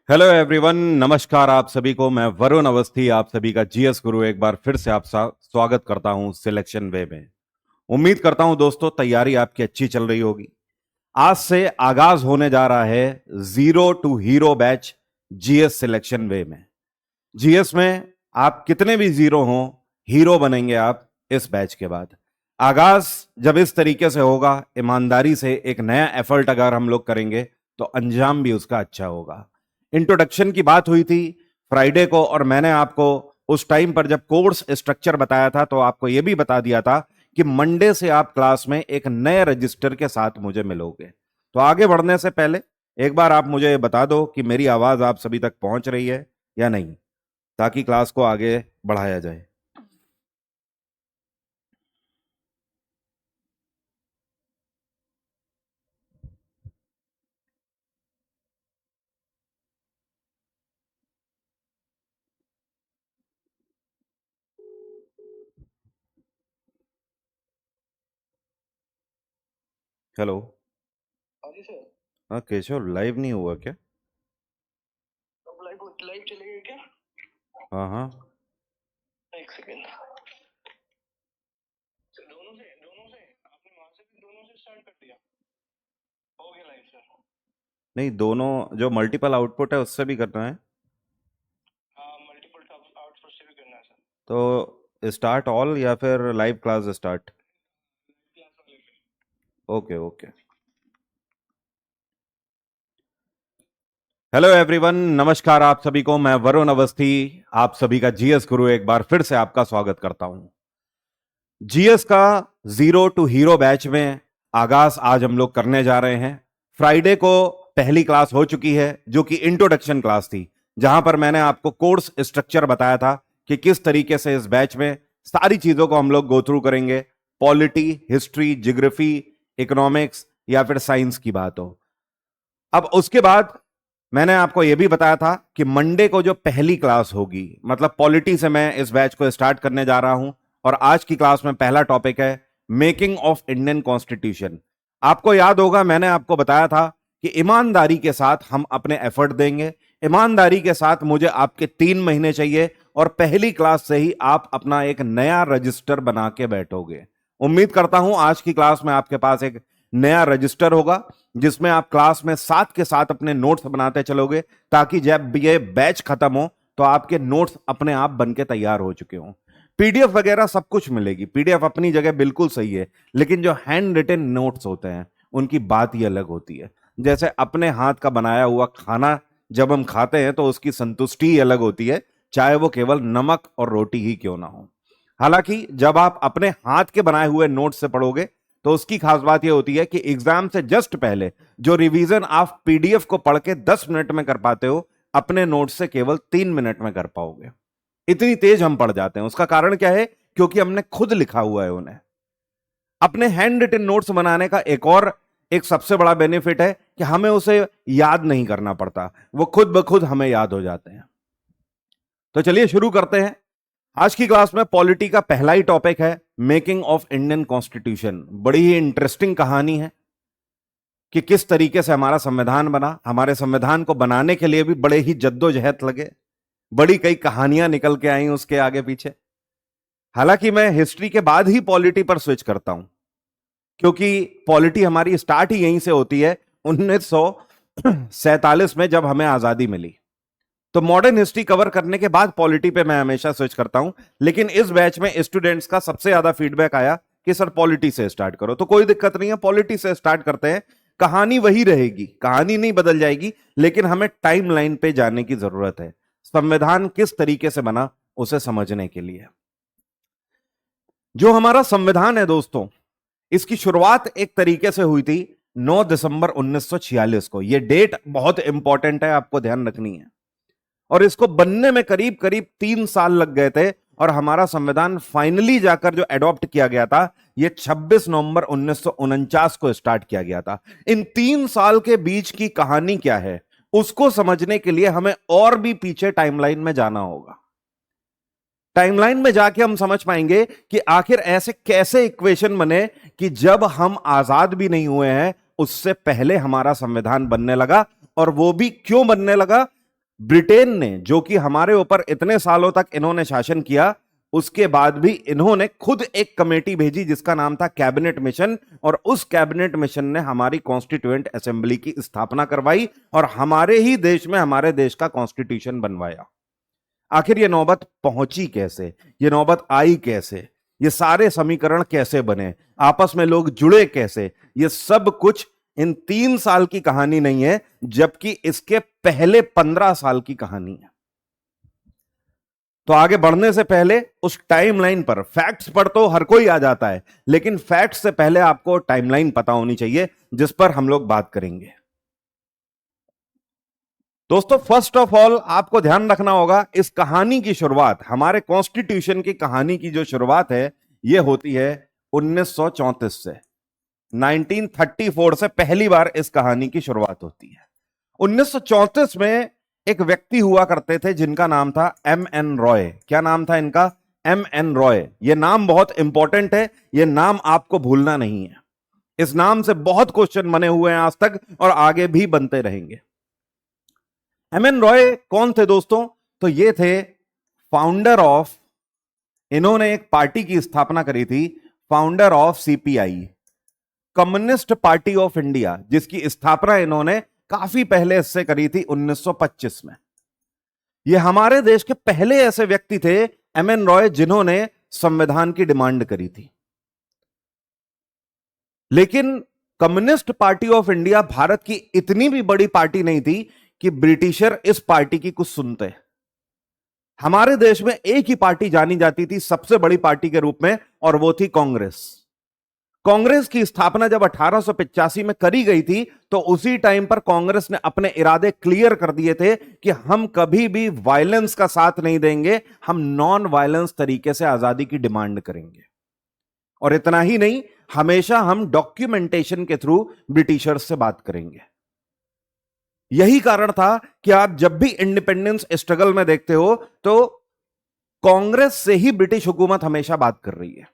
Hello everyone, नमस्कार आप सभी को। मैं वरुण अवस्थी, आप सभी का जीएस गुरु एक बार फिर से आप स्वागत करता हूं सिलेक्शन वे में। उम्मीद करता हूं दोस्तों तैयारी आपकी अच्छी चल रही होगी। आज से आगाज होने जा रहा है zero to hero batch GS selection way में। जीएस में आप कितने भी जीरो हो, हीरो बनेंगे आप इस बैच के बाद। आगाज जब इस तरीके से होगा, ईमानदारी से एक नया एफर्ट अगर हम लोग करेंगे तो अंजाम भी उसका अच्छा होगा। इंट्रोडक्शन की बात हुई थी फ्राइडे को, और मैंने आपको उस टाइम पर जब कोर्स स्ट्रक्चर बताया था तो आपको यह भी बता दिया था कि मंडे से आप क्लास में एक नए रजिस्टर के साथ मुझे मिलोगे। तो आगे बढ़ने से पहले एक बार आप मुझे ये बता दो कि मेरी आवाज आप सभी तक पहुंच रही है या नहीं, ताकि क्लास को आगे बढ़ाया जाए। हेलो। हाँ जी सर। हाँ केशव, लाइव नहीं हुआ क्या? अब लाइव लाइव चलेगा क्या? हाँ हाँ। एक सेकेंड। दोनों से आपने वहां से भी दोनों से स्टार्ट कर दिया? हो गया लाइव सर। नहीं, दोनों जो मल्टीपल आउटपुट है उससे भी करना है। हाँ, मल्टीपल आउटपुट से भी करना है सर। तो स्टार्ट ऑल या फिर लाइव क्लास स्टार्ट? क्लास वाले पे। Okay okay. हेलो एवरीवन, नमस्कार आप सभी को। मैं वरुण अवस्थी, आप सभी का जीएस गुरु एक बार फिर से आपका स्वागत करता हूं। जीएस का जीरो टू हीरो बैच में आगाज आज हम लोग करने जा रहे हैं। फ्राइडे को पहली क्लास हो चुकी है जो कि इंट्रोडक्शन क्लास थी, जहां पर मैंने आपको कोर्स स्ट्रक्चर बताया था कि किस तरीके से इस बैच में सारी चीजों को हम लोग गो थ्रू करेंगे। पॉलिटी, हिस्ट्री, जियोग्राफी, इकोनॉमिक्स या फिर साइंस की बात हो। अब उसके बाद मैंने आपको यह भी बताया था कि मंडे को जो पहली क्लास होगी, मतलब पॉलिटी से मैं इस बैच को स्टार्ट करने जा रहा हूं। और आज की क्लास में पहला टॉपिक है मेकिंग ऑफ इंडियन कॉन्स्टिट्यूशन। आपको याद होगा मैंने आपको बताया था कि ईमानदारी के साथ हम अपने एफर्ट देंगे। ईमानदारी के साथ मुझे आपके 3 महीने चाहिए और पहली क्लास से ही आप अपना एक नया रजिस्टर बना के बैठोगे। उम्मीद करता हूं आज की क्लास में आपके पास एक नया रजिस्टर होगा जिसमें आप क्लास में साथ के साथ अपने नोट्स बनाते चलोगे, ताकि जब ये बैच खत्म हो तो आपके नोट्स अपने आप बन के तैयार हो चुके हों। पीडीएफ वगैरह सब कुछ मिलेगी, पीडीएफ अपनी जगह बिल्कुल सही है, लेकिन जो हैंड रिटन नोट्स होते हैं उनकी बात ही अलग होती है। जैसे अपने हाथ का बनाया हुआ खाना जब हम खाते हैं तो उसकी संतुष्टि ही अलग होती है, चाहे वो केवल नमक और रोटी ही क्यों ना हो। हालांकि जब आप अपने हाथ के बनाए हुए नोट्स से पढ़ोगे तो उसकी खास बात यह होती है कि एग्जाम से जस्ट पहले जो रिवीजन आप पीडीएफ को पढ़ के 10 मिनट में कर पाते हो, अपने नोट्स से केवल 3 मिनट में कर पाओगे। इतनी तेज हम पढ़ जाते हैं। उसका कारण क्या है? क्योंकि हमने खुद लिखा हुआ है उन्हें। अपने हैंड रिटन नोट्स बनाने का एक सबसे बड़ा बेनिफिट है कि हमें उसे याद नहीं करना पड़ता, वो खुद ब खुद हमें याद हो जाते हैं। तो चलिए शुरू करते हैं। आज की क्लास में पॉलिटी का पहला ही टॉपिक है मेकिंग ऑफ इंडियन कॉन्स्टिट्यूशन। बड़ी ही इंटरेस्टिंग कहानी है कि किस तरीके से हमारा संविधान बना। हमारे संविधान को बनाने के लिए भी बड़े ही जद्दोजहद लगे, बड़ी कई कहानियां निकल के आई उसके आगे पीछे। हालांकि मैं हिस्ट्री के बाद ही पॉलिटी पर स्विच करता हूं, क्योंकि पॉलिटी हमारी स्टार्ट ही यहीं से होती है 1947 में जब हमें आजादी मिली। तो मॉडर्न हिस्ट्री कवर करने के बाद पॉलिटी पे मैं हमेशा स्विच करता हूं। लेकिन इस बैच में स्टूडेंट्स का सबसे ज्यादा फीडबैक आया कि सर पॉलिटी से स्टार्ट करो, तो कोई दिक्कत नहीं है, पॉलिटी से स्टार्ट करते हैं। कहानी वही रहेगी, कहानी नहीं बदल जाएगी, लेकिन हमें टाइमलाइन पे जाने की जरूरत है संविधान किस तरीके से बना उसे समझने के लिए। जो हमारा संविधान है दोस्तों, इसकी शुरुआत एक तरीके से हुई थी 9 दिसंबर 1946 को। यह डेट बहुत इंपॉर्टेंट है, आपको ध्यान रखनी है। और इसको बनने में करीब करीब 3 साल लग गए थे, और हमारा संविधान फाइनली जाकर जो एडॉप्ट किया गया था यह 26 नवंबर 1949 को स्टार्ट किया गया था। इन 3 साल के बीच की कहानी क्या है उसको समझने के लिए हमें और भी पीछे टाइमलाइन में जाना होगा। टाइमलाइन में जाके हम समझ पाएंगे कि आखिर ऐसे कैसे इक्वेशन बने कि जब हम आजाद भी नहीं हुए हैं उससे पहले हमारा संविधान बनने लगा, और वो भी क्यों बनने लगा। ब्रिटेन ने, जो कि हमारे ऊपर इतने सालों तक इन्होंने शासन किया, उसके बाद भी इन्होंने खुद एक कमेटी भेजी जिसका नाम था कैबिनेट मिशन, और उस कैबिनेट मिशन ने हमारी कॉन्स्टिट्यूएंट असेंबली की स्थापना करवाई और हमारे ही देश में हमारे देश का कॉन्स्टिट्यूशन बनवाया। आखिर ये नौबत पहुंची कैसे, ये नौबत आई कैसे, ये सारे समीकरण कैसे बने, आपस में लोग जुड़े कैसे, ये सब कुछ इन 3 साल की कहानी नहीं है, जबकि इसके पहले 15 साल की कहानी है। तो आगे बढ़ने से पहले उस टाइमलाइन पर, फैक्ट्स पर तो हर कोई आ जाता है, लेकिन फैक्ट्स से पहले आपको टाइमलाइन पता होनी चाहिए जिस पर हम लोग बात करेंगे। दोस्तों, फर्स्ट ऑफ ऑल आपको ध्यान रखना होगा, इस कहानी की शुरुआत, हमारे कॉन्स्टिट्यूशन की कहानी की जो शुरुआत है, यह होती है 1934 से। 1934 से पहली बार इस कहानी की शुरुआत होती है। 1934 में एक व्यक्ति हुआ करते थे जिनका नाम था M.N. रॉय। क्या नाम था इनका? M.N. रॉय। यह नाम बहुत इंपॉर्टेंट है, यह नाम आपको भूलना नहीं है। इस नाम से बहुत क्वेश्चन बने हुए हैं आज तक और आगे भी बनते रहेंगे। M.N. रॉय कौन थे दोस्तों? तो ये थे फाउंडर ऑफ, इन्होंने एक पार्टी की स्थापना करी थी, founder of CPI, communist party of India, जिसकी स्थापना इन्होंने काफी पहले इससे करी थी 1925 में। ये हमारे देश के पहले ऐसे व्यक्ति थे M.N. रॉय जिन्होंने संविधान की डिमांड करी थी। लेकिन communist party of India Bharat की इतनी भी बड़ी पार्टी नहीं थी कि ब्रिटिशर इस पार्टी की कुछ सुनते। हमारे देश में एक ही पार्टी जानी जाती थी सबसे बड़ी पार्टी के रूप में, और वो थी कांग्रेस। कांग्रेस की स्थापना जब 1885 में करी गई थी, तो उसी टाइम पर कांग्रेस ने अपने इरादे क्लियर कर दिए थे कि हम कभी भी वायलेंस का साथ नहीं देंगे, हम नॉन वायलेंस तरीके से आजादी की डिमांड करेंगे। और इतना ही नहीं, हमेशा हम डॉक्यूमेंटेशन के थ्रू ब्रिटिशर्स से बात करेंगे। यही कारण था कि आप जब भी इंडिपेंडेंस स्ट्रगल में देखते हो तो कांग्रेस से ही ब्रिटिश हुकूमत हमेशा बात कर रही है।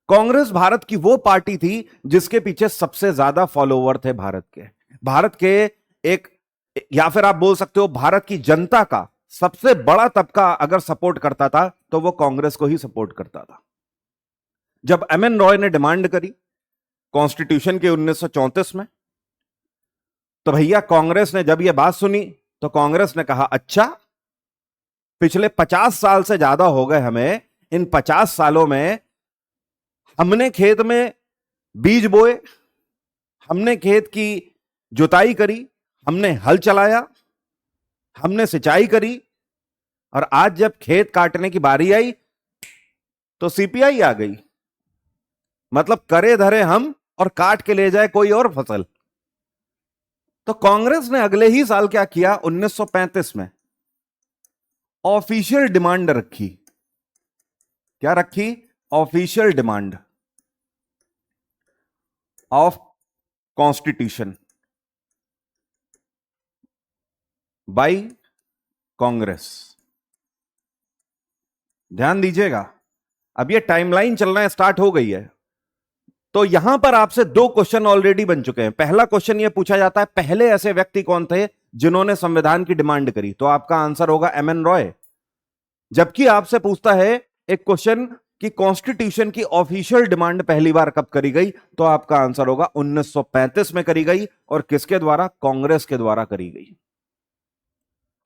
कांग्रेस भारत की वो पार्टी थी जिसके पीछे सबसे ज्यादा फॉलोवर थे भारत के एक, या फिर आप बोल सकते हो भारत की जनता का सबसे बड़ा तबका अगर सपोर्ट करता था तो वो कांग्रेस को ही सपोर्ट करता था। जब M.N. रॉय ने डिमांड करी कॉन्स्टिट्यूशन के 1934 में, तो भैया कांग्रेस ने जब यह बात सुनी तो कांग्रेस ने कहा, अच्छा, पिछले 50 साल से ज्यादा हो गए हमें, इन 50 सालों में हमने खेत में बीज बोए, हमने खेत की जुताई करी, हमने हल चलाया, हमने सिंचाई करी, और आज जब खेत काटने की बारी आई तो CPI आ गई। मतलब करे धरे हम और काट के ले जाए कोई और फसल। तो कांग्रेस ने अगले ही साल क्या किया, 1935 में ऑफिशियल डिमांड रखी। क्या रखी? Official demand of constitution bye Congress. ध्यान दीजिएगा, अब ये टाइमलाइन चलना स्टार्ट हो गई है। तो यहां पर आपसे 2 क्वेश्चन ऑलरेडी बन चुके हैं। पहला क्वेश्चन यह पूछा जाता है, पहले ऐसे व्यक्ति कौन थे जिन्होंने संविधान की डिमांड करी? तो आपका आंसर होगा M.N. रॉय। जबकि आपसे पूछता है एक क्वेश्चन कि कॉन्स्टिट्यूशन की ऑफिशियल डिमांड पहली बार कब करी गई, तो आपका आंसर होगा 1935 में करी गई। और किसके द्वारा? कांग्रेस के द्वारा करी गई।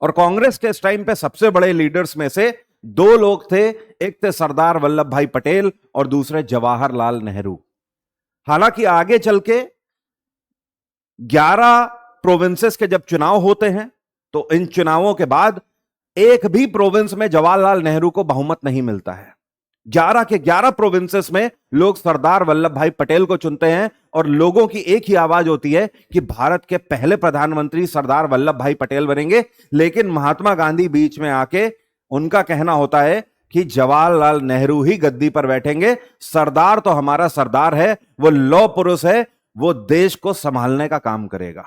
और कांग्रेस के इस टाइम पे सबसे बड़े लीडर्स में से 2 लोग थे, एक थे सरदार वल्लभ भाई पटेल और दूसरे जवाहरलाल नेहरू। हालांकि आगे चल के 11 प्रोविंसेस के जब चुनाव होते हैं तो इन चुनावों के बाद एक भी प्रोविंस में जवाहरलाल नेहरू को बहुमत नहीं मिलता है। 11 के 11 प्रोविंसेस में लोग सरदार वल्लभ भाई पटेल को चुनते हैं और लोगों की एक ही आवाज होती है कि भारत के पहले प्रधानमंत्री सरदार वल्लभ भाई पटेल बनेंगे। लेकिन महात्मा गांधी बीच में आके उनका कहना होता है कि जवाहरलाल नेहरू ही गद्दी पर बैठेंगे। सरदार तो हमारा सरदार है, वो लौह पुरुष है, वो देश को संभालने का काम करेगा,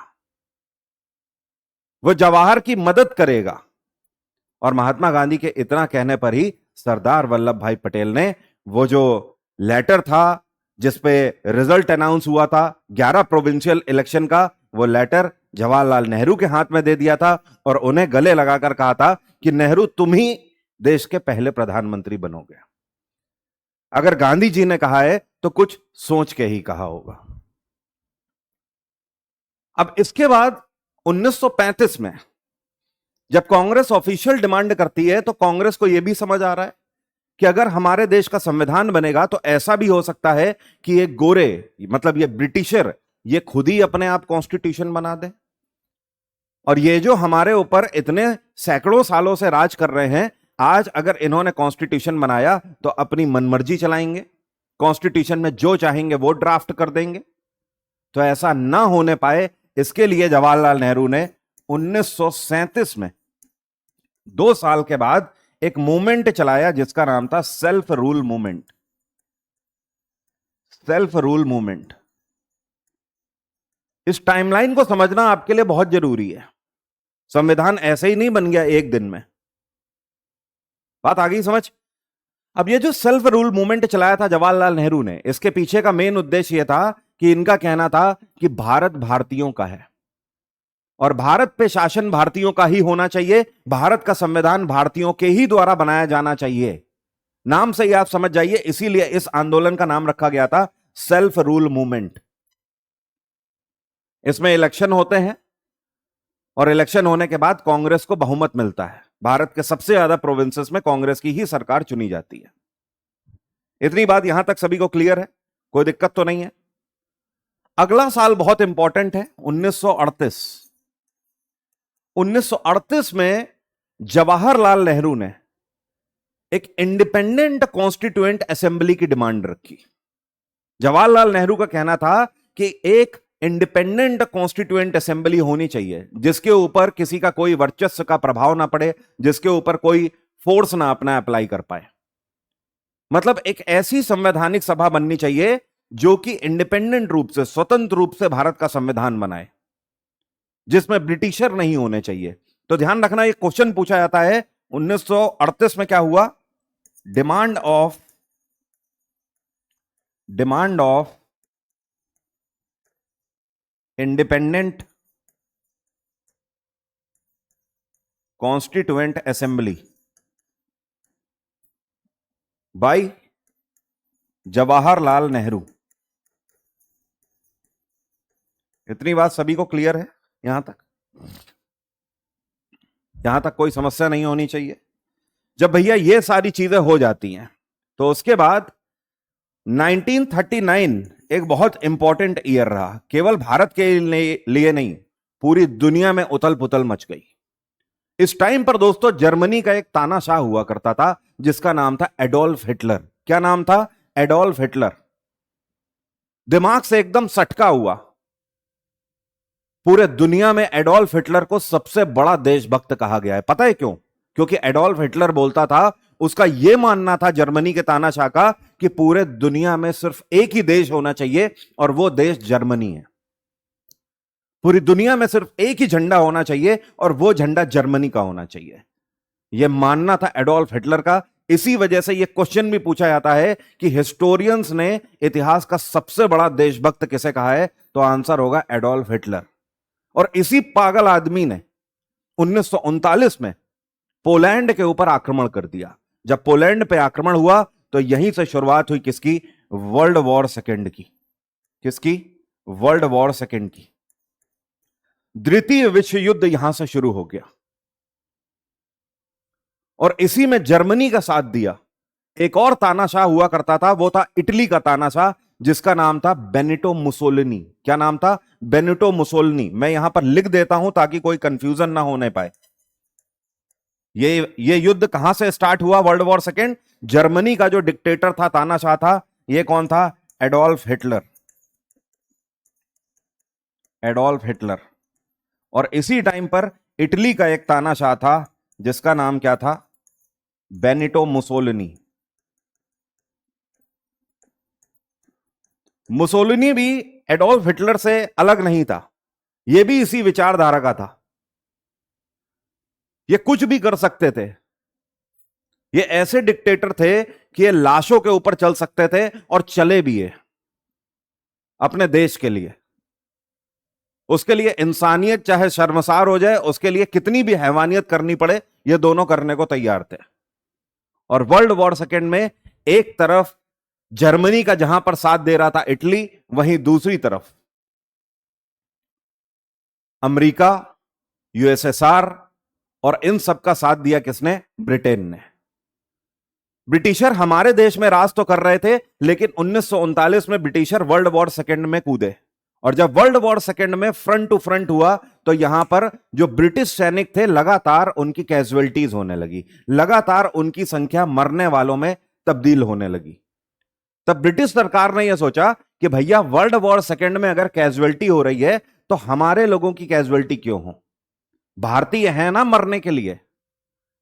वो जवाहर की मदद करेगा। और महात्मा गांधी के इतना कहने पर ही सरदार वल्लभ भाई पटेल ने वो जो लेटर था जिसपे रिजल्ट अनाउंस हुआ था 11 प्रोविंशियल इलेक्शन का, वो लेटर जवाहरलाल नेहरू के हाथ में दे दिया था और उन्हें गले लगाकर कहा था कि नेहरू तुम ही देश के पहले प्रधानमंत्री बनोगे। अगर गांधी जी ने कहा है तो कुछ सोच के ही कहा होगा। अब इसके बाद 1935 में जब कांग्रेस ऑफिशियल डिमांड करती है तो कांग्रेस को यह भी समझ आ रहा है कि अगर हमारे देश का संविधान बनेगा तो ऐसा भी हो सकता है कि ये गोरे, मतलब ये ब्रिटिशर, ये खुद ही अपने आप कॉन्स्टिट्यूशन बना दे, और ये जो हमारे ऊपर इतने सैकड़ों सालों से राज कर रहे हैं, आज अगर इन्होंने कॉन्स्टिट्यूशन बनाया तो अपनी मनमर्जी चलाएंगे, कॉन्स्टिट्यूशन में जो चाहेंगे वो ड्राफ्ट कर देंगे। तो ऐसा ना होने पाए, इसके लिए जवाहरलाल नेहरू ने 1937 में 2 साल के बाद एक मूवमेंट चलाया जिसका नाम था self rule movement. Self rule movement, इस टाइमलाइन को समझना आपके लिए बहुत जरूरी है। संविधान ऐसे ही नहीं बन गया एक दिन में। बात आ गई समझ? अब ये जो सेल्फ रूल मूवमेंट चलाया था जवाहरलाल नेहरू ने, इसके पीछे का मेन उद्देश्य यह था कि इनका कहना था कि भारत भारतीयों का है और भारत पे शासन भारतीयों का ही होना चाहिए, भारत का संविधान भारतीयों के ही द्वारा बनाया जाना चाहिए। नाम से ही आप समझ जाइए, इसीलिए इस आंदोलन का नाम रखा गया था सेल्फ रूल मूवमेंट। इसमें इलेक्शन होते हैं और इलेक्शन होने के बाद कांग्रेस को बहुमत मिलता है। भारत के सबसे ज्यादा प्रोविंसेस में कांग्रेस की ही सरकार चुनी जाती है। इतनी बात यहां तक सभी को क्लियर है? कोई दिक्कत तो नहीं है? अगला साल बहुत इंपॉर्टेंट है, 1938। 1938 में जवाहरलाल नेहरू ने एक इंडिपेंडेंट कॉन्स्टिट्यूएंट असेंबली की डिमांड रखी। जवाहरलाल नेहरू का कहना था कि एक इंडिपेंडेंट कॉन्स्टिट्यूएंट असेंबली होनी चाहिए जिसके ऊपर किसी का कोई वर्चस्व का प्रभाव ना पड़े, जिसके ऊपर कोई फोर्स ना अपना अप्लाई कर पाए। मतलब एक ऐसी संवैधानिक सभा बननी चाहिए जो कि इंडिपेंडेंट रूप से, स्वतंत्र रूप से भारत का संविधान बनाए, जिसमें ब्रिटिशर नहीं होने चाहिए। तो ध्यान रखना, एक क्वेश्चन पूछा जाता है 1938 में क्या हुआ? Demand of independent constituent assembly bye Jawaharlal Nehru. इतनी बात सभी को क्लियर है? यहां तक कोई समस्या नहीं होनी चाहिए। जब भैया ये सारी चीजें हो जाती हैं तो उसके बाद 1939 एक बहुत इंपॉर्टेंट ईयर रहा। केवल भारत के लिए नहीं, पूरी दुनिया में उथल पुथल मच गई। इस टाइम पर दोस्तों जर्मनी का एक तानाशाह हुआ करता था जिसका नाम था एडोल्फ हिटलर। क्या नाम था? Adolf Hitler. दिमाग से एकदम सटका हुआ। पूरे दुनिया में एडोल्फ हिटलर को सबसे बड़ा देशभक्त कहा गया है। पता है क्यों? क्योंकि एडोल्फ हिटलर बोलता था, उसका यह मानना था जर्मनी के तानाशाह का, कि पूरे दुनिया में सिर्फ एक ही देश होना चाहिए और वो देश जर्मनी है। पूरी दुनिया में सिर्फ एक ही झंडा होना चाहिए और वो झंडा जर्मनी का होना चाहिए। यह मानना था एडोल्फ हिटलर का। इसी वजह से यह क्वेश्चन भी पूछा जाता है कि हिस्टोरियंस ने इतिहास का सबसे बड़ा देशभक्त किसे कहा है? तो आंसर होगा एडोल्फ हिटलर। और इसी पागल आदमी ने 1939 में पोलैंड के ऊपर आक्रमण कर दिया। जब पोलैंड पे आक्रमण हुआ तो यहीं से शुरुआत हुई किसकी? वर्ल्ड वॉर सेकेंड की। किसकी? वर्ल्ड वॉर सेकेंड की। द्वितीय विश्व युद्ध यहां से शुरू हो गया और इसी में जर्मनी का साथ दिया एक और तानाशाह हुआ करता था, वो था इटली का तानाशाह जिसका नाम था बेनिटो मुसोलिनी। क्या नाम था? Benito Mussolini. मैं यहां पर लिख देता हूं ताकि कोई कंफ्यूजन ना होने पाए। ये युद्ध कहां से स्टार्ट हुआ? World war second. जर्मनी का जो डिक्टेटर था, तानाशाह था, ये कौन था? Adolf Hitler. Adolf Hitler. और इसी टाइम पर इटली का एक तानाशाह था जिसका नाम क्या था? Benito Mussolini. मुसोलिनी भी एडोल्फ हिटलर से अलग नहीं था, यह भी इसी विचारधारा का था। ये कुछ भी कर सकते थे। ये ऐसे डिक्टेटर थे कि ये लाशों के ऊपर चल सकते थे और चले भी है अपने देश के लिए। उसके लिए इंसानियत चाहे शर्मसार हो जाए, उसके लिए कितनी भी हैवानियत करनी पड़े, ये दोनों करने को तैयार थे। और वर्ल्ड वॉर सेकेंड में एक तरफ जर्मनी का जहां पर साथ दे रहा था इटली, वहीं दूसरी तरफ अमेरिका, यूएसएसआर, और इन सब का साथ दिया किसने? ब्रिटेन ने। ब्रिटिशर हमारे देश में राज तो कर रहे थे, लेकिन 1939 में ब्रिटिशर वर्ल्ड वॉर सेकेंड में कूदे, और जब वर्ल्ड वॉर सेकेंड में फ्रंट टू फ्रंट हुआ तो यहां पर जो ब्रिटिश सैनिक थे लगातार उनकी कैजुअलिटीज होने लगी, लगातार उनकी संख्या मरने वालों में तब्दील होने लगी। तब ब्रिटिश सरकार ने यह सोचा कि भैया वर्ल्ड वॉर सेकेंड में अगर कैजुअलिटी हो रही है तो हमारे लोगों की कैजुअलिटी क्यों हो? भारतीय है ना मरने के लिए,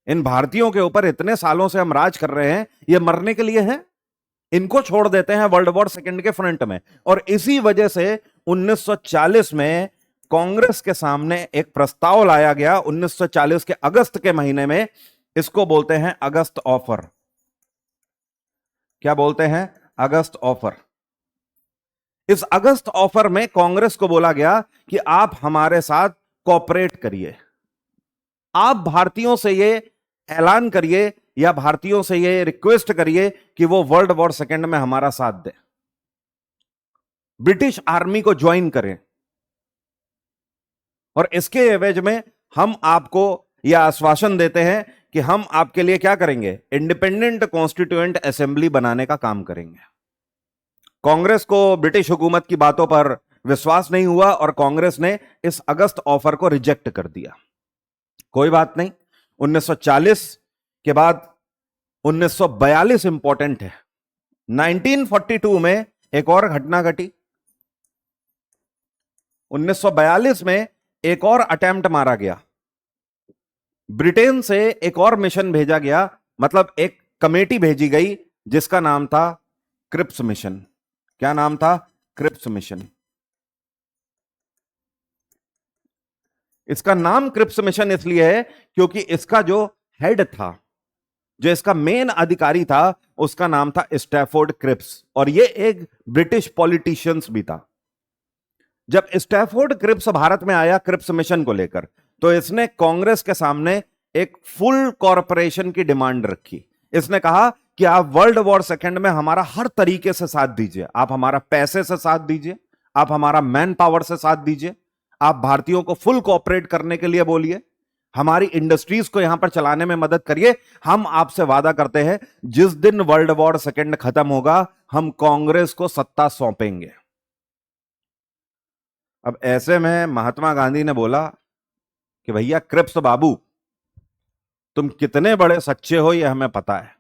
इन भारतीयों के ऊपर इतने सालों से हम राज कर रहे हैं, ये मरने के लिए हैं, इनको छोड़ देते हैं वर्ल्ड वॉर सेकेंड के फ्रंट में। और इसी वजह से 1940 में कांग्रेस के सामने एक प्रस्ताव लाया गया, 1940 के अगस्त के महीने में। इसको बोलते हैं अगस्त ऑफर। क्या बोलते हैं? अगस्त ऑफर। इस अगस्त ऑफर में कांग्रेस को बोला गया कि आप हमारे साथ कोऑपरेट करिए, आप भारतीयों से ये ऐलान करिए या भारतीयों से ये रिक्वेस्ट करिए कि वो वर्ल्ड वॉर सेकेंड में हमारा साथ दे, ब्रिटिश आर्मी को ज्वाइन करें, और इसके एवज में हम आपको यह आश्वासन देते हैं कि हम आपके लिए क्या करेंगे? इंडिपेंडेंट कॉन्स्टिट्यूएंट असेंबली बनाने का काम करेंगे। कांग्रेस को ब्रिटिश हुकूमत की बातों पर विश्वास नहीं हुआ और कांग्रेस ने इस अगस्त ऑफर को रिजेक्ट कर दिया। कोई बात नहीं, 1940 के बाद 1942 इंपॉर्टेंट है। 1942 में एक और घटना घटी। 1942 में एक और अटेम्प्ट मारा गया, ब्रिटेन से एक और मिशन भेजा गया, मतलब एक कमेटी भेजी गई जिसका नाम था क्रिप्स मिशन। क्या नाम था? Cripps mission. इसका नाम क्रिप्स मिशन इसलिए है क्योंकि इसका जो हेड था, जो इसका मेन अधिकारी था, उसका नाम था स्टैफोर्ड क्रिप्स, और ये एक ब्रिटिश पॉलिटिशियंस भी था। जब स्टैफोर्ड क्रिप्स भारत में आया क्रिप्स मिशन को लेकर, तो इसने कांग्रेस के सामने एक फुल कॉरपोरेशन की डिमांड रखी। इसने कहा कि आप वर्ल्ड वॉर सेकेंड में हमारा हर तरीके से साथ दीजिए, आप हमारा पैसे से साथ दीजिए, आप हमारा मैन पावर से साथ दीजिए, आप भारतीयों को फुल कोऑपरेट करने के लिए बोलिए, हमारी इंडस्ट्रीज को यहां पर चलाने में मदद करिए। हम आपसे वादा करते हैं जिस दिन वर्ल्ड वॉर सेकेंड खत्म होगा हम कांग्रेस को सत्ता सौंपेंगे। अब ऐसे में महात्मा गांधी ने बोला कि भैया क्रिप्स बाबू, तुम कितने बड़े सच्चे हो ये हमें पता है,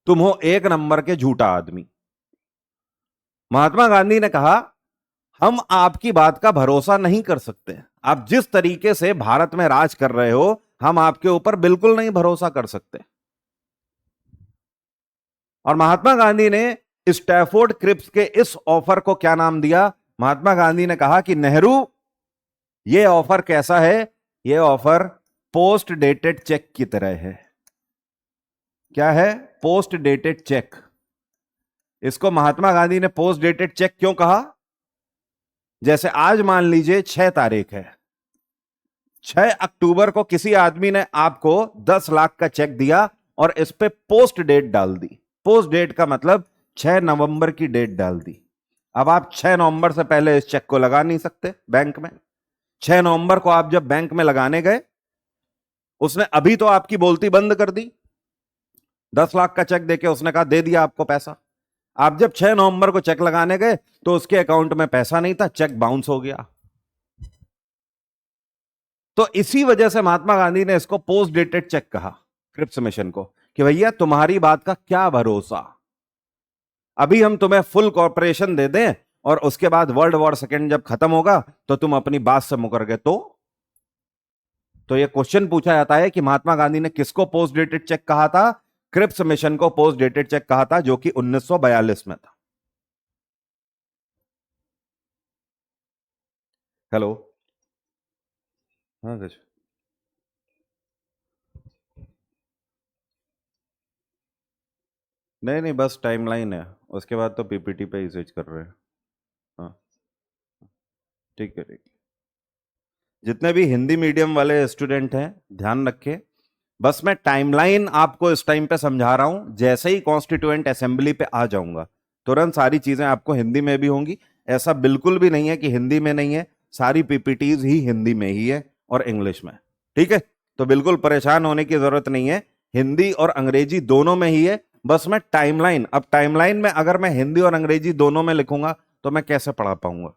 तुम हो एक नंबर के झूठा आदमी। महात्मा गांधी ने कहा हम आपकी बात का भरोसा नहीं कर सकते, आप जिस तरीके से भारत में राज कर रहे हो हम आपके ऊपर बिल्कुल नहीं भरोसा कर सकते। और महात्मा गांधी ने स्टैफोर्ड क्रिप्स के इस ऑफर को क्या नाम दिया? महात्मा गांधी ने कहा कि नेहरू, यह ऑफर कैसा है? यह ऑफर पोस्ट डेटेड चेक की तरह है। क्या है? Post dated cheque. इसको महात्मा गांधी ने पोस्ट डेटेड चेक क्यों कहा? जैसे आज मान लीजिए 6 तारीख है, 6 अक्टूबर को किसी आदमी ने आपको 10 लाख का चेक दिया और इस पे पोस्ट डेट डाल दी। पोस्ट डेट का मतलब 6 नवंबर की डेट डाल दी। अब आप 6 नवंबर से पहले इस चेक को लगा नहीं सकते बैंक में। 6 नवंबर को आप जब बैंक में लगाने गए, उसने अभी तो आपकी बोलती बंद कर दी, 10 लाख का चेक देके उसने कहा दे दिया आपको पैसा। आप जब 6 नवंबर को चेक लगाने गए तो उसके अकाउंट में पैसा नहीं था, चेक बाउंस हो गया। तो इसी वजह से महात्मा गांधी ने इसको पोस्ट डेटेड चेक कहा, क्रिप्स मिशन को, कि भैया तुम्हारी बात का क्या भरोसा, अभी हम तुम्हें फुल कॉर्पोरेशन दे दें और उसके बाद वर्ल्ड वॉर सेकेंड जब खत्म होगा तो तुम अपनी बात से मुकर गए तो यह क्वेश्चन पूछा जाता है कि महात्मा गांधी ने किसको पोस्ट डेटेड चेक कहा था? क्रिप्स मिशन को पोस्ट डेटेड चेक कहा था, जो कि 1942 में था। हेलो। हाँ कुछ नहीं, नहीं, बस टाइमलाइन है, उसके बाद तो पीपीटी पे ही स्विच कर रहे हैं। हाँ, ठीक है, ठीक है। जितने भी हिंदी मीडियम वाले स्टूडेंट हैं ध्यान रखें, बस मैं टाइमलाइन आपको इस टाइम पे समझा रहा हूं। जैसे ही कॉन्स्टिट्यूएंट असेंबली पे आ जाऊंगा तुरंत सारी चीजें आपको हिंदी में भी होंगी। ऐसा बिल्कुल भी नहीं है कि हिंदी में नहीं है, सारी पीपीटीज ही हिंदी में ही है और इंग्लिश में। ठीक है, तो बिल्कुल परेशान होने की जरूरत नहीं है, हिंदी और अंग्रेजी दोनों में ही है। बस मैं टाइमलाइन, अब टाइमलाइन में अगर मैं हिंदी और अंग्रेजी दोनों में लिखूंगा तो मैं कैसे पढ़ा पाऊंगा?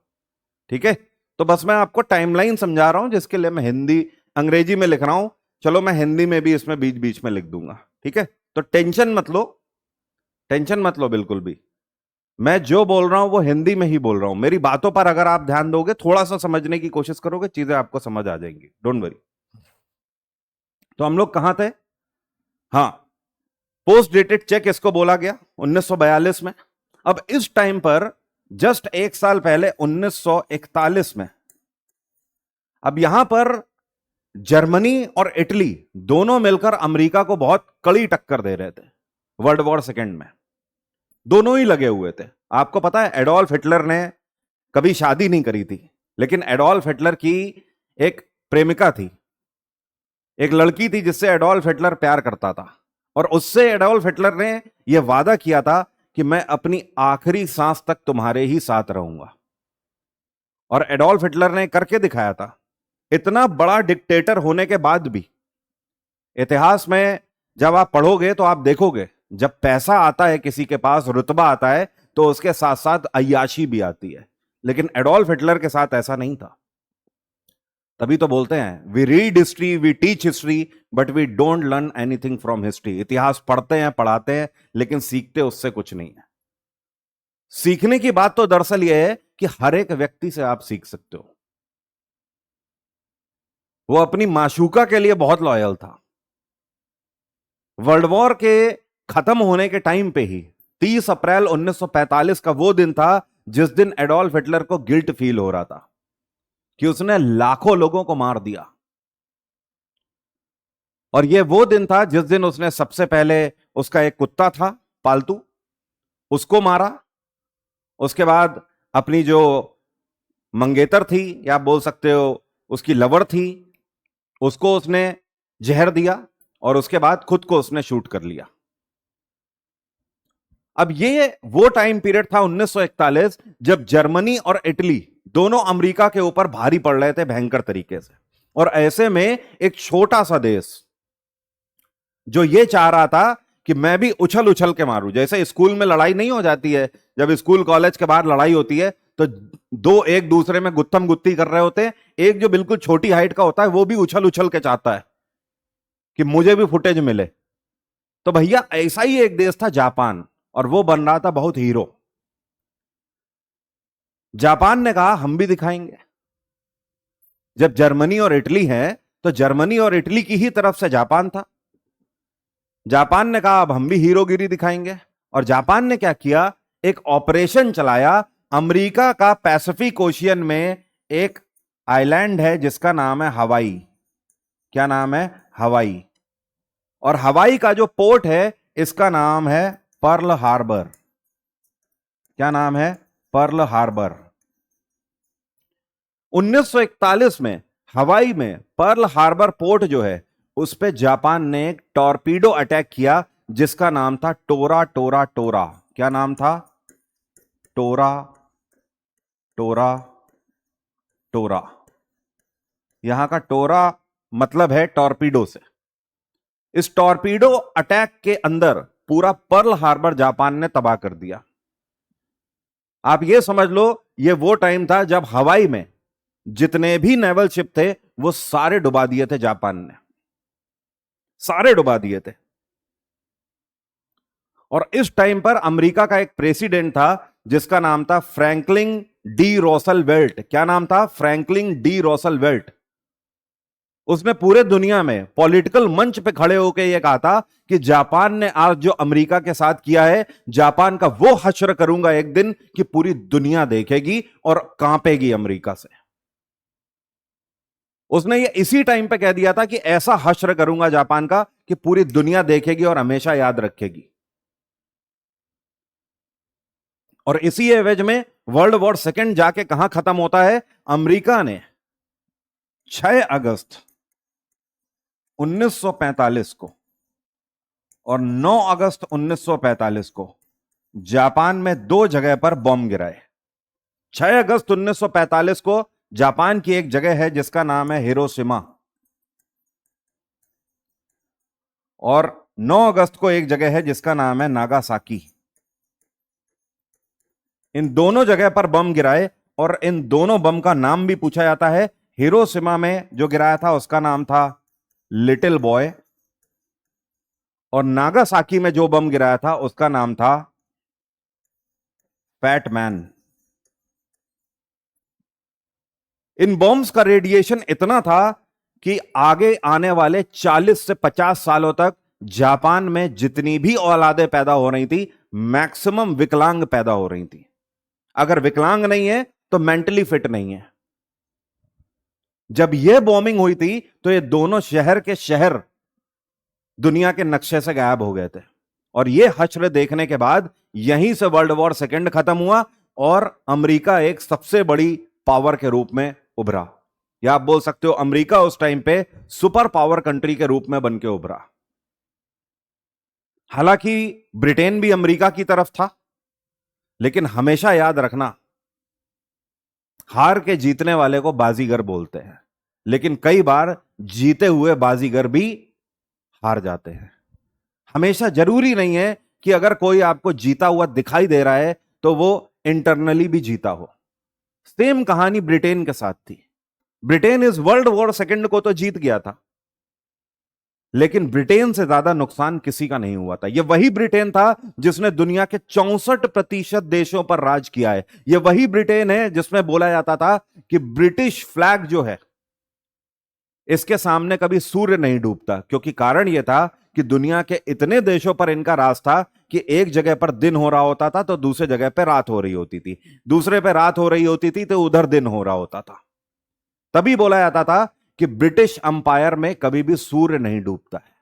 ठीक है, तो बस मैं आपको टाइमलाइन समझा रहा हूं जिसके लिए मैं हिंदी अंग्रेजी में लिख रहा हूं। चलो मैं हिंदी में भी इसमें बीच बीच में लिख दूंगा। ठीक है, तो टेंशन मत लो, टेंशन मत लो बिल्कुल भी। मैं जो बोल रहा हूं वो हिंदी में ही बोल रहा हूं। मेरी बातों पर अगर आप ध्यान दोगे, थोड़ा सा समझने की कोशिश करोगे, चीजें आपको समझ आ जाएंगी, डोंट वरी। तो हम लोग कहां थे? हाँ, पोस्ट डेटेड चेक इसको बोला गया 1942 में। अब इस टाइम पर जस्ट एक साल पहले 1941 में, अब यहां पर जर्मनी और इटली दोनों मिलकर अमेरिका को बहुत कड़ी टक्कर दे रहे थे। वर्ल्ड वॉर सेकेंड में दोनों ही लगे हुए थे। आपको पता है एडोल्फ हिटलर ने कभी शादी नहीं करी थी, लेकिन एडोल्फ हिटलर की एक प्रेमिका थी, एक लड़की थी जिससे एडोल्फ हिटलर प्यार करता था। और उससे एडोल्फ हिटलर ने यह वादा किया था कि मैं अपनी आखिरी सांस तक तुम्हारे ही साथ रहूंगा। और एडोल्फ हिटलर ने करके दिखाया था। इतना बड़ा डिक्टेटर होने के बाद भी इतिहास में जब आप पढ़ोगे तो आप देखोगे, जब पैसा आता है किसी के पास, रुतबा आता है, तो उसके साथ साथ अय्याशी भी आती है। लेकिन एडोल्फ हिटलर के साथ ऐसा नहीं था। तभी तो बोलते हैं we read history, we teach history, but we don't learn anything from history. इतिहास पढ़ते हैं, पढ़ाते हैं, लेकिन सीखते उससे कुछ नहीं है। सीखने की बात तो दरअसल यह है कि हर एक व्यक्ति से आप सीख सकते हो। वो अपनी माशूका के लिए बहुत लॉयल था। वर्ल्ड वॉर के खत्म होने के टाइम पे ही 30 अप्रैल 1945 का वो दिन था जिस दिन एडोल्फ हिटलर को गिल्ट फील हो रहा था कि उसने लाखों लोगों को मार दिया। और यह वो दिन था जिस दिन उसने सबसे पहले उसका एक कुत्ता था पालतू, उसको मारा। उसके बाद अपनी जो मंगेतर थी, या आप बोल सकते हो उसकी लवर थी, उसको उसने जहर दिया। और उसके बाद खुद को उसने शूट कर लिया। अब ये वो टाइम पीरियड था 1941 जब जर्मनी और इटली दोनों अमेरिका के ऊपर भारी पड़ रहे थे भयंकर तरीके से। और ऐसे में एक छोटा सा देश जो ये चाह रहा था कि मैं भी उछल उछल के मारूं, जैसे स्कूल में लड़ाई नहीं हो जाती है, जब स्कूल कॉलेज के बाहर लड़ाई होती है तो दो एक दूसरे में गुत्थम गुत्ती कर रहे होते हैं। एक जो बिल्कुल छोटी हाइट का होता है वो भी उछल उछल के चाहता है कि मुझे भी फुटेज मिले। तो भैया ऐसा ही एक देश था जापान, और वो बन रहा था बहुत हीरो। जापान ने कहा हम भी दिखाएंगे। जब जर्मनी और इटली है तो जर्मनी और इटली की ही तरफ से जापान था। जापान ने कहा अब हम भी हीरोगिरी दिखाएंगे। और जापान ने क्या किया, एक ऑपरेशन चलाया। अमेरिका का पैसिफिक ओशियन में एक आइलैंड है जिसका नाम है हवाई। क्या नाम है? हवाई। और हवाई का जो पोर्ट है इसका नाम है पर्ल हार्बर। क्या नाम है? Pearl Harbor. 1941 में हवाई में पर्ल हार्बर पोर्ट जो है उस पे जापान ने एक टॉर्पीडो अटैक किया जिसका नाम था टोरा टोरा टोरा। क्या नाम था? टोरा टोरा टोरा। यहां का टोरा मतलब है टॉर्पीडो से। इस टॉर्पीडो अटैक के अंदर पूरा पर्ल हार्बर जापान ने तबाह कर दिया। आप यह समझ लो यह वो टाइम था जब हवाई में जितने भी नेवल शिप थे वो सारे डुबा दिए थे जापान ने, सारे डुबा दिए थे। और इस टाइम पर अमेरिका का एक प्रेसिडेंट था जिसका नाम था फ्रैंकलिन डी रोसलवेल्ट। क्या नाम था? Franklin D Roosevelt. उसने पूरे दुनिया में पॉलिटिकल मंच पे खड़े होकर यह कहा था कि जापान ने आज जो अमेरिका के साथ किया है, जापान का वो हश्र करूंगा एक दिन कि पूरी दुनिया देखेगी और कांपेगी अमेरिका से। उसने ये इसी टाइम पे कह दिया था कि ऐसा हश्र करूंगा जापान का कि पूरी दुनिया देखेगी और हमेशा याद रखेगी। और इसी एवज में वर्ल्ड वॉर सेकेंड जाके कहां खत्म होता है? अमेरिका ने 6 अगस्त 1945 को और 9 अगस्त 1945 को जापान में 2 जगह पर बॉम्ब गिराए। 6 अगस्त 1945 को जापान की एक जगह है जिसका नाम है हिरोशिमा, और 9 अगस्त को एक जगह है जिसका नाम है नागासाकी। इन दोनों जगह पर बम गिराए और इन दोनों बम का नाम भी पूछा जाता है। हिरोशिमा में जो गिराया था उसका नाम था लिटिल बॉय, और नागासाकी में जो बम गिराया था उसका नाम था फैट मैन। इन बॉम्ब्स का रेडिएशन इतना था कि आगे आने वाले 40 से 50 सालों तक जापान में जितनी भी औलादें पैदा हो रही थी, मैक्सिमम विकलांग पैदा हो रही थी। अगर विकलांग नहीं है तो मेंटली फिट नहीं है। जब यह बॉम्बिंग हुई थी तो ये दोनों शहर के शहर दुनिया के नक्शे से गायब हो गए थे, और यह हश्र देखने के बाद यहीं से वर्ल्ड वॉर सेकेंड खत्म हुआ और अमेरिका एक सबसे बड़ी पावर के रूप में उभरा। या आप बोल सकते हो अमेरिका उस टाइम पे सुपर पावर कंट्री के रूप में बन के उभरा। हालांकि ब्रिटेन भी अमेरिका की तरफ था, लेकिन हमेशा याद रखना, हार के जीतने वाले को बाजीगर बोलते हैं, लेकिन कई बार जीते हुए बाजीगर भी हार जाते हैं। हमेशा जरूरी नहीं है कि अगर कोई आपको जीता हुआ दिखाई दे रहा है तो वो इंटरनली भी जीता हो। सेम कहानी ब्रिटेन के साथ थी। ब्रिटेन इस वर्ल्ड वॉर सेकेंड को तो जीत गया था, लेकिन ब्रिटेन से ज्यादा नुकसान किसी का नहीं हुआ था। यह वही ब्रिटेन था जिसने दुनिया के 64% देशों पर राज किया है। यह वही ब्रिटेन है जिसमें बोला जाता था कि ब्रिटिश फ्लैग जो है इसके सामने कभी सूर्य नहीं डूबता, क्योंकि कारण यह था कि दुनिया के इतने देशों पर इनका राज था कि एक जगह पर दिन हो रहा होता था तो दूसरे जगह पर रात हो रही होती थी, दूसरे पर रात हो रही होती थी तो उधर दिन हो रहा होता था। तभी बोला जाता था कि ब्रिटिश अंपायर में कभी भी सूर्य नहीं डूबता है।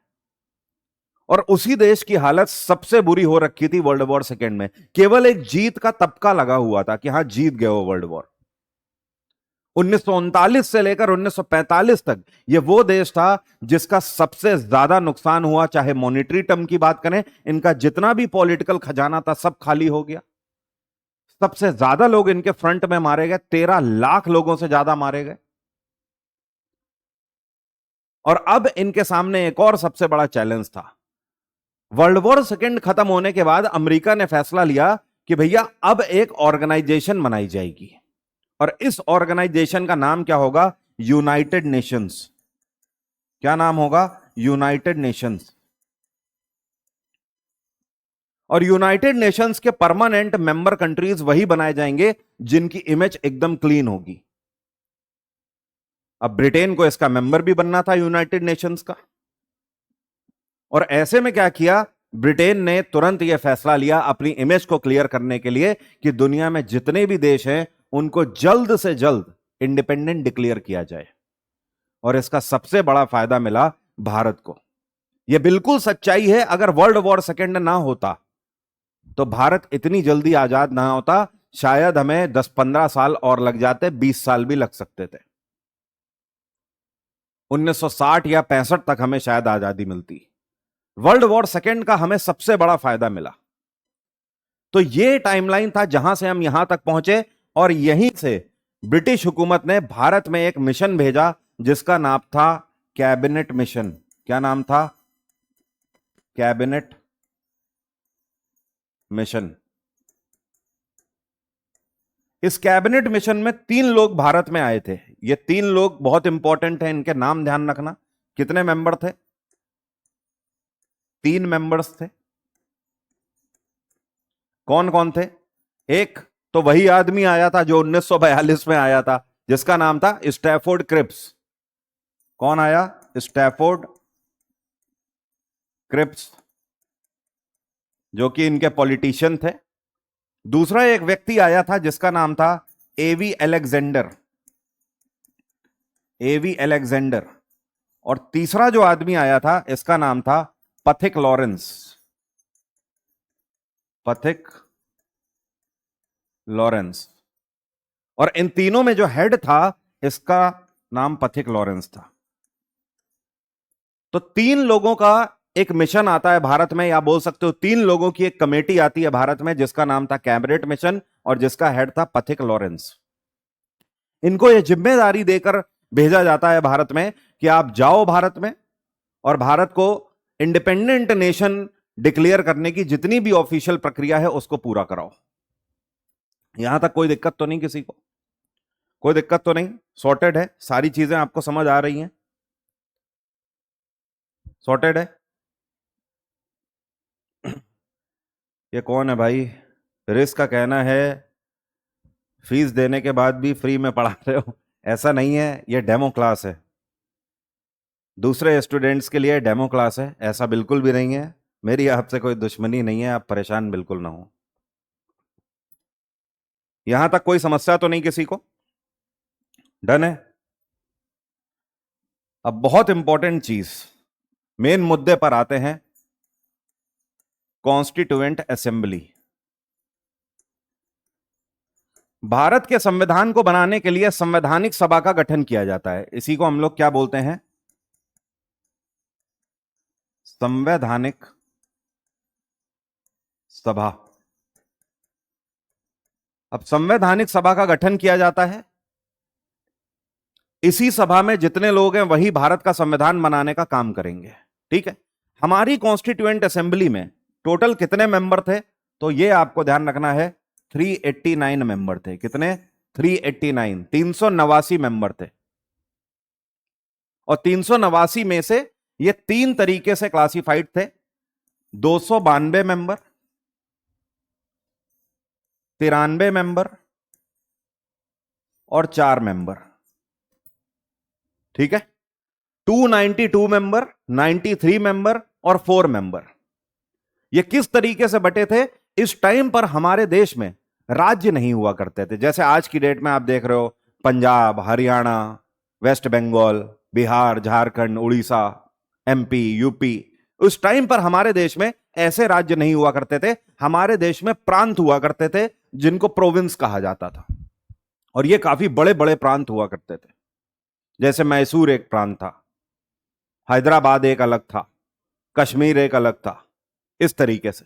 और उसी देश की हालत सबसे बुरी हो रखी थी वर्ल्ड वॉर सेकेंड में। केवल एक जीत का तबका लगा हुआ था कि हां जीत गए वो वर्ल्ड वॉर। 1939 से लेकर 1945 तक यह वो देश था जिसका सबसे ज्यादा नुकसान हुआ। चाहे मॉनिटरी टर्म की बात करें, इनका जितना भी पॉलिटिकल खजाना था सब खाली हो गया। सबसे ज्यादा लोग इनके फ्रंट में मारे गए, 13 लाख लोगों से ज्यादा मारे गए। और अब इनके सामने एक और सबसे बड़ा चैलेंज था। वर्ल्ड वॉर सेकेंड खत्म होने के बाद अमेरिका ने फैसला लिया कि भैया अब एक ऑर्गेनाइजेशन बनाई जाएगी, और इस ऑर्गेनाइजेशन का नाम क्या होगा? United Nations. क्या नाम होगा? United Nations. और यूनाइटेड नेशंस के परमानेंट मेंबर कंट्रीज वही बनाए जाएंगे जिनकी इमेज एकदम क्लीन होगी। अब ब्रिटेन को इसका मेंबर भी बनना था यूनाइटेड नेशंस का, और ऐसे में क्या किया, ब्रिटेन ने तुरंत यह फैसला लिया अपनी इमेज को क्लियर करने के लिए कि दुनिया में जितने भी देश हैं उनको जल्द से जल्द इंडिपेंडेंट डिक्लेयर किया जाए। और इसका सबसे बड़ा फायदा मिला भारत को। यह बिल्कुल सच्चाई है, अगर वर्ल्ड वॉर सेकेंड ना होता तो भारत इतनी जल्दी आजाद ना होता। शायद हमें 10-15 साल और लग जाते, 20 साल भी लग सकते थे। 1960 या 65 तक हमें शायद आजादी मिलती। वर्ल्ड वॉर सेकेंड का हमें सबसे बड़ा फायदा मिला। तो यह टाइमलाइन था जहां से हम यहां तक पहुंचे, और यहीं से ब्रिटिश हुकूमत ने भारत में एक मिशन भेजा जिसका नाम था कैबिनेट मिशन। क्या नाम था? Cabinet mission. इस कैबिनेट मिशन में 3 लोग भारत में आए थे। ये 3 लोग बहुत इंपॉर्टेंट हैं, इनके नाम ध्यान रखना। कितने मेंबर थे? 3 मेंबर्स थे। कौन कौन थे? एक तो वही आदमी आया था जो 1942 में आया था, जिसका नाम था स्टैफोर्ड क्रिप्स। कौन आया? स्टैफोर्ड क्रिप्स, जो कि इनके पॉलिटिशियन थे। दूसरा एक व्यक्ति आया था जिसका नाम था एवी अलेक्जेंडर। एवी अलेक्जेंडर। और तीसरा जो आदमी आया था इसका नाम था पथिक लॉरेंस। पथिक लॉरेंस। और इन तीनों में जो हेड था इसका नाम पथिक लॉरेंस था। तो 3 लोगों का एक मिशन आता है भारत में, या बोल सकते हो 3 लोगों की एक कमेटी आती है भारत में, जिसका नाम था कैबिनेट मिशन और जिसका हेड था पथिक लॉरेंस। इनको यह जिम्मेदारी देकर भेजा जाता है भारत में कि आप जाओ भारत में और भारत को इंडिपेंडेंट नेशन डिक्लेयर करने की जितनी भी ऑफिशियल प्रक्रिया है उसको पूरा कराओ। यहां तक कोई दिक्कत तो नहीं किसी को? कोई दिक्कत तो नहीं? सॉर्टेड है? सारी चीजें आपको समझ आ रही हैं? सॉर्टेड है? ये कौन है भाई? रिस्क का कहना है फीस देने के बाद भी फ्री में पढ़ा रहे हो। ऐसा नहीं है, ये डेमो क्लास है, दूसरे स्टूडेंट्स के लिए डेमो क्लास है, ऐसा बिल्कुल भी नहीं है। मेरी आपसे कोई दुश्मनी नहीं है, आप परेशान बिल्कुल ना हो। यहां तक कोई समस्या तो नहीं किसी को? डन है? अब बहुत इंपॉर्टेंट चीज, मेन मुद्दे पर आते हैं। Constituent assembly. भारत के संविधान को बनाने के लिए संवैधानिक सभा का गठन किया जाता है। इसी को हम लोग क्या बोलते हैं? संवैधानिक सभा। अब संवैधानिक सभा का गठन किया जाता है, इसी सभा में जितने लोग हैं वही भारत का संविधान बनाने का काम करेंगे। ठीक है? हमारी कॉन्स्टिट्यूएंट असेंबली में टोटल कितने मेंबर थे? तो ये आपको ध्यान रखना है, 389 मेंबर थे। कितने? 389, 389 मेंबर थे। और 389 में से ये 3 तरीके से क्लासिफाइड थे। 292 मेंबर, 93 मेंबर और 4 मेंबर। ठीक है? 292 मेंबर, 93 मेंबर और 4 मेंबर। ये किस तरीके से बटे थे? इस टाइम पर हमारे देश में राज्य नहीं हुआ करते थे। जैसे आज की डेट में आप देख रहे हो Punjab, Haryana, West Bengal, Bihar, Jharkhand, Orissa, MP, UP. उस टाइम पर हमारे देश में ऐसे राज्य नहीं हुआ करते थे। हमारे देश में प्रांत हुआ करते थे जिनको प्रोविंस कहा जाता था, और ये काफी बड़े बड़े प्रांत हुआ करते थे। जैसे मैसूर एक प्रांत था, हैदराबाद एक अलग था, कश्मीर एक अलग था, इस तरीके से।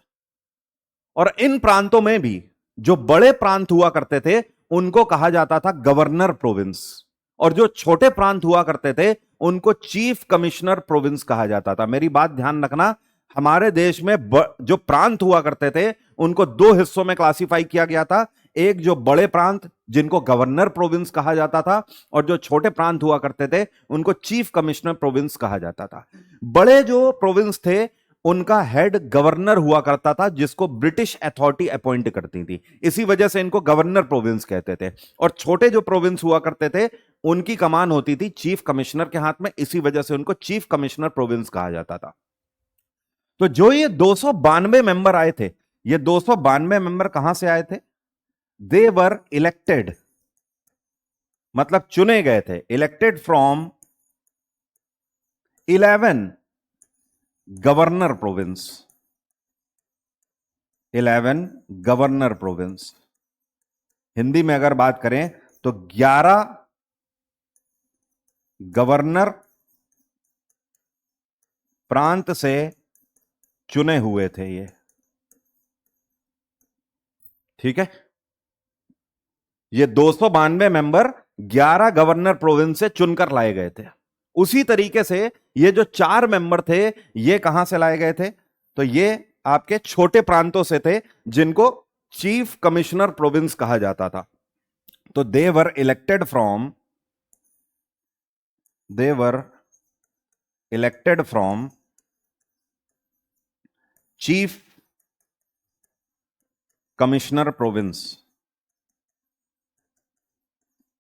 और इन प्रांतों में भी जो बड़े प्रांत हुआ करते थे उनको कहा जाता था गवर्नर प्रोविंस, और जो छोटे प्रांत हुआ करते थे उनको चीफ कमिश्नर प्रोविंस कहा जाता था। मेरी बात ध्यान रखना, हमारे देश में जो प्रांत हुआ करते थे उनको 2 हिस्सों में क्लासिफाई किया गया था। एक जो बड़े प्रांत जिनको गवर्नर प्रोविंस कहा जाता था, और जो छोटे प्रांत हुआ करते थे उनको चीफ कमिश्नर प्रोविंस कहा जाता था। बड़े जो प्रोविंस थे उनका हेड गवर्नर हुआ करता था, जिसको ब्रिटिश अथॉरिटी अपॉइंट करती थी, इसी वजह से इनको गवर्नर प्रोविंस कहते थे। और छोटे जो प्रोविंस हुआ करते थे उनकी कमान होती थी चीफ कमिश्नर के हाथ में, इसी वजह से उनको चीफ कमिश्नर प्रोविंस कहा जाता था। तो जो ये 292 मेंबर आए थे, ये 292 मेंबर कहां से आए थे? दे वर इलेक्टेड, मतलब चुने गए थे, elected from 11 governor province. 11 governor province. Hindi में अगर बात करें तो 11 गवर्नर प्रांत से चुने हुए थे ये। ठीक है? ये 292 मेंबर 11 गवर्नर प्रोविंस से चुनकर लाए गए थे। उसी तरीके से ये जो 4 मेंबर थे ये कहां से लाए गए थे? तो ये आपके छोटे प्रांतों से थे जिनको चीफ कमिश्नर प्रोविंस कहा जाता था। तो they were elected from chief commissioner province.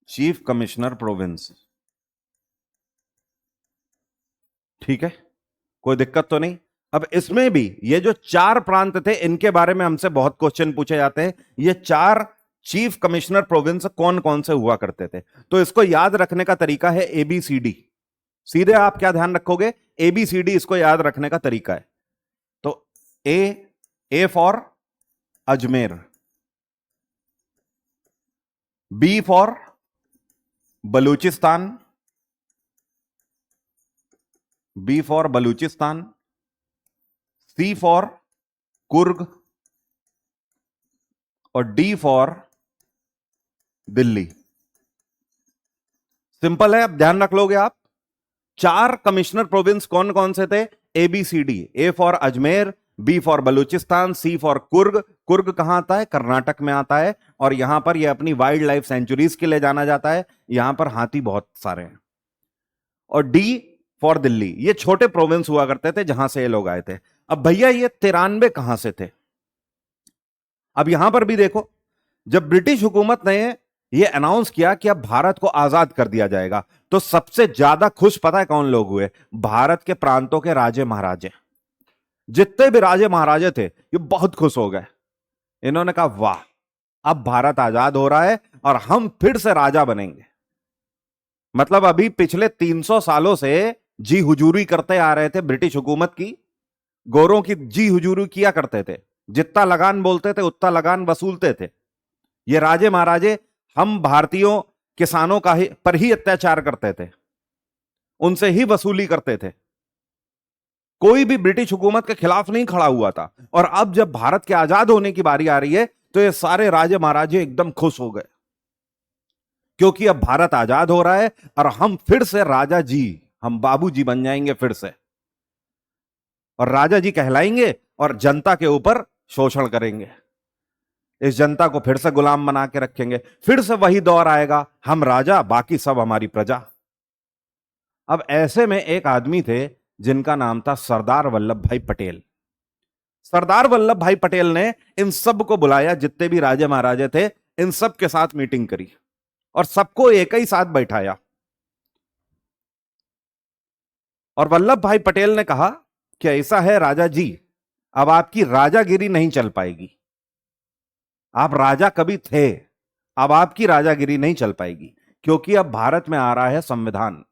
Chief commissioner province. ठीक है? कोई दिक्कत तो नहीं? अब इसमें भी ये जो 4 प्रांत थे इनके बारे में हमसे बहुत क्वेश्चन पूछे जाते हैं। ये 4 चीफ कमिश्नर प्रोविंस कौन कौन से हुआ करते थे? तो इसको याद रखने का तरीका है ABCD। सीधे आप क्या ध्यान रखोगे? ABCD इसको याद रखने का तरीका है। तो A for Ajmer, B for Baluchistan, B for Baluchistan, C for Coorg और डी फॉर दिल्ली। सिंपल है, अब ध्यान रख लोगे आप। 4 कमिश्नर प्रोविंस कौन कौन से थे? A B C D. A for Ajmer, B for Baluchistan, C for Coorg. Coorg कहां आता है? कर्नाटक में आता है, और यहां पर यह अपनी वाइल्ड लाइफ सेंचुरीज के लिए जाना जाता है। यहां पर हाथी बहुत सारे हैं। और डी फॉर दिल्ली। ये छोटे प्रोविंस हुआ करते थे जहां से ये लोग आए थे। अब भैया ये 93 कहां से थे? अब यहां पर भी देखो, जब ब्रिटिश हुकूमत ने ये अनाउंस किया कि अब भारत को आजाद कर दिया जाएगा, तो सबसे ज्यादा खुश पता है कौन लोग हुए? भारत के प्रांतों के राजे महाराजे। जितने भी राजे महाराजे थे ये बहुत खुश हो गए। इन्होंने कहा वाह, अब भारत आजाद हो रहा है और हम फिर से राजा बनेंगे। मतलब अभी पिछले 300 सालों से जी हुजूरी करते आ रहे थे ब्रिटिश हुकूमत की, गोरों की जी हुजूरी किया करते थे, जितना लगान बोलते थे उतना लगान वसूलते थे। ये राजे महाराजे हम भारतीयों किसानों का पर ही अत्याचार करते थे, उनसे ही वसूली करते थे। कोई भी ब्रिटिश हुकूमत के खिलाफ नहीं खड़ा हुआ था। और अब जब भारत के आजाद होने की बारी आ रही है तो ये सारे राजे महाराजे एकदम खुश हो गए, क्योंकि अब भारत आजाद हो रहा है और हम फिर से राजा जी, हम बाबू जी बन जाएंगे फिर से, और राजा जी कहलाएंगे और जनता के ऊपर शोषण करेंगे। इस जनता को फिर से गुलाम बना के रखेंगे। फिर से वही दौर आएगा, हम राजा बाकी सब हमारी प्रजा। अब ऐसे में एक आदमी थे जिनका नाम था सरदार वल्लभ भाई पटेल। सरदार वल्लभ भाई पटेल ने इन सब को बुलाया, जितने भी राजे महाराजे थे, इन सब के साथ मीटिंग करी और सबको एक ही साथ बैठाया। और वल्लभ भाई पटेल ने कहा कि ऐसा है राजा जी, अब आपकी राजागिरी नहीं चल पाएगी। आप राजा कभी थे, अब आपकी राजागिरी नहीं चल पाएगी, क्योंकि अब भारत में आ रहा है संविधान।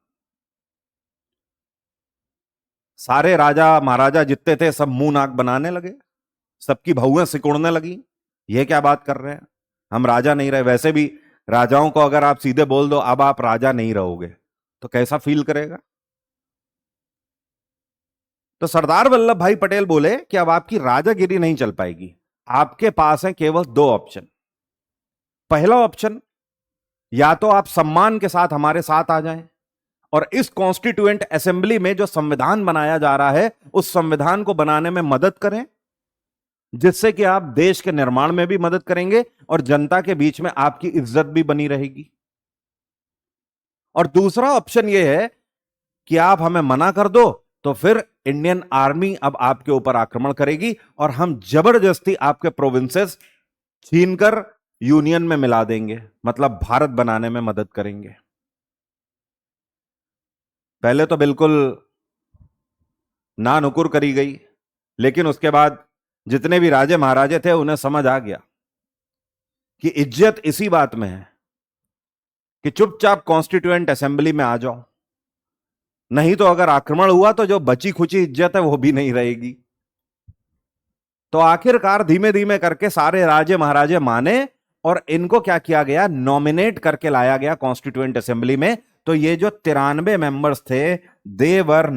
सारे राजा महाराजा जितने थे सब मुंह नाक बनाने लगे, सबकी बहुएं सिकुड़ने लगी। ये क्या बात कर रहे हैं, हम राजा नहीं रहे। वैसे भी राजाओं को अगर आप सीधे बोल दो अब आप राजा नहीं रहोगे तो कैसा फील करेगा। तो सरदार वल्लभ भाई पटेल बोले कि अब आपकी राजागिरी नहीं चल पाएगी, आपके पास है केवल 2 ऑप्शन। पहला ऑप्शन, या तो आप सम्मान के साथ हमारे साथ आ जाएं और इस कॉन्स्टिट्यूएंट असेंबली में जो संविधान बनाया जा रहा है उस संविधान को बनाने में मदद करें, जिससे कि आप देश के निर्माण में भी मदद करेंगे और जनता के बीच में आपकी इज्जत भी बनी रहेगी। और दूसरा ऑप्शन यह है कि आप हमें मना कर दो तो फिर इंडियन आर्मी अब आपके ऊपर आक्रमण करेगी और हम जबरदस्ती आपके प्रोविंसेस छीनकर यूनियन में मिला देंगे, मतलब भारत बनाने में मदद करेंगे। पहले तो बिल्कुल ना नुकुर करी गई, लेकिन उसके बाद जितने भी राजे महाराजे थे उन्हें समझ आ गया कि इज्जत इसी बात में है कि चुपचाप कॉन्स्टिट्यूएंट असेंबली में आ जाओ, नहीं तो अगर आक्रमण हुआ तो जो बची खुची इज्जत है वो भी नहीं रहेगी। तो आखिरकार धीमे धीमे करके सारे राजे महाराजे माने और इनको क्या किया गया, नॉमिनेट करके लाया गया कॉन्स्टिट्यूएंट असेंबली में। तो ये जो 93 मेंबर्स थे, they were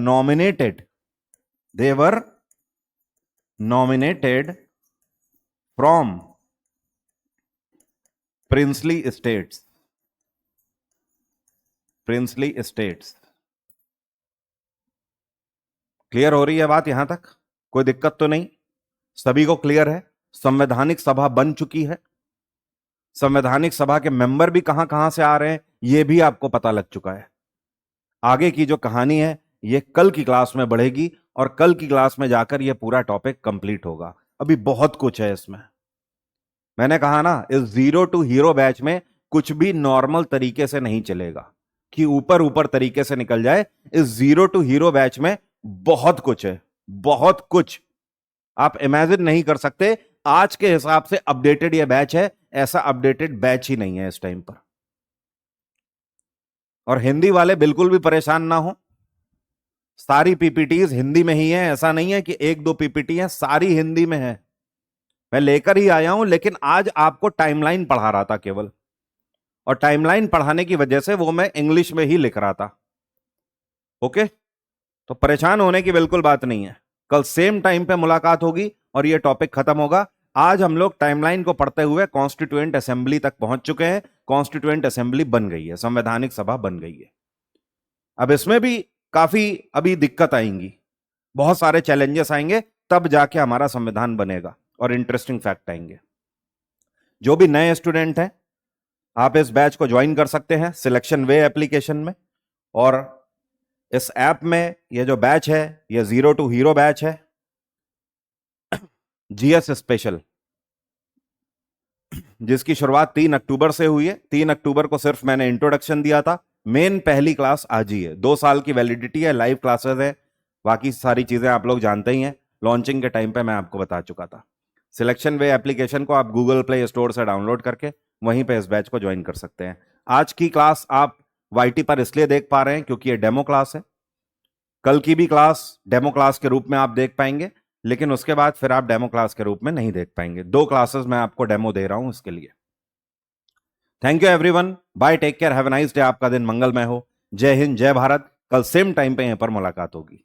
nominated from princely states. Clear हो रही है बात यहां तक? कोई दिक्कत तो नहीं? सभी को क्लियर है? संवैधानिक सभा बन चुकी है, संवैधानिक सभा के मेंबर भी कहां कहां से आ रहे हैं यह भी आपको पता लग चुका है। आगे की जो कहानी है ये कल की क्लास में बढ़ेगी और कल की क्लास में जाकर यह पूरा टॉपिक कंप्लीट होगा। अभी बहुत कुछ है इसमें। मैंने कहा ना, इस 0 to हीरो बैच में कुछ भी नॉर्मल तरीके से नहीं चलेगा कि ऊपर ऊपर तरीके से निकल जाए। इस 0 to हीरो बैच में बहुत कुछ है, बहुत कुछ आप इमेजिन नहीं कर सकते। आज के हिसाब से अपडेटेड यह बैच है, ऐसा अपडेटेड बैच ही नहीं है इस टाइम पर। और हिंदी वाले बिल्कुल भी परेशान ना हो, सारी पीपीटीज हिंदी में ही है। ऐसा नहीं है कि 1-2 पीपीटी है, सारी हिंदी में है। मैं लेकर ही आया हूं, लेकिन आज आपको टाइमलाइन पढ़ा रहा था केवल, और टाइमलाइन पढ़ाने की वजह से वो मैं इंग्लिश में ही लिख रहा था। ओके, तो परेशान होने की बिल्कुल बात नहीं है। कल सेम टाइम पे मुलाकात होगी और ये टॉपिक खत्म होगा। आज हम लोग टाइमलाइन को पढ़ते हुए कॉन्स्टिट्यूएंट असेंबली तक पहुंच चुके हैं। कॉन्स्टिट्यूएंट असेंबली बन गई है, संवैधानिक सभा बन गई है। अब इसमें भी काफी अभी दिक्कत आएंगी, बहुत सारे चैलेंजेस आएंगे, तब जाके हमारा संविधान बनेगा और इंटरेस्टिंग फैक्ट आएंगे। जो भी नए स्टूडेंट हैं, आप इस बैच को ज्वाइन कर सकते हैं सिलेक्शन वे एप्लीकेशन में। और इस ऐप में ये जो बैच है, ये 0 to हीरो बैच है, जीएस स्पेशल, जिसकी शुरुआत 3 अक्टूबर से हुई है। 3 अक्टूबर को सिर्फ मैंने इंट्रोडक्शन दिया था। मेन पहली क्लास आज ही है, 2 साल की वैलिडिटी है, लाइव क्लासेस है, बाकी सारी चीजें आप लोग जानते ही हैं। लॉन्चिंग के टाइम पे मैं आपको बता चुका था। सिलेक्शन वे एप्लीकेशन को आप गूगल प्ले स्टोर से डाउनलोड करके वहीं पे इस बैच को ज्वाइन कर सकते हैं। आज की क्लास आप वाईटी पर इसलिए देख पा रहे हैं क्योंकि ये डेमो क्लास है। कल की भी क्लास डेमो क्लास के रूप में आप देख पाएंगे, लेकिन उसके बाद फिर आप डेमो क्लास के रूप में नहीं देख पाएंगे। 2 क्लासेस मैं आपको डेमो दे रहा हूं इसके लिए। Thank you everyone, bye, take care, have a nice day. आपका दिन मंगलमय हो। जय हिंद, जय भारत। कल सेम टाइम पे यहां पर मुलाकात होगी।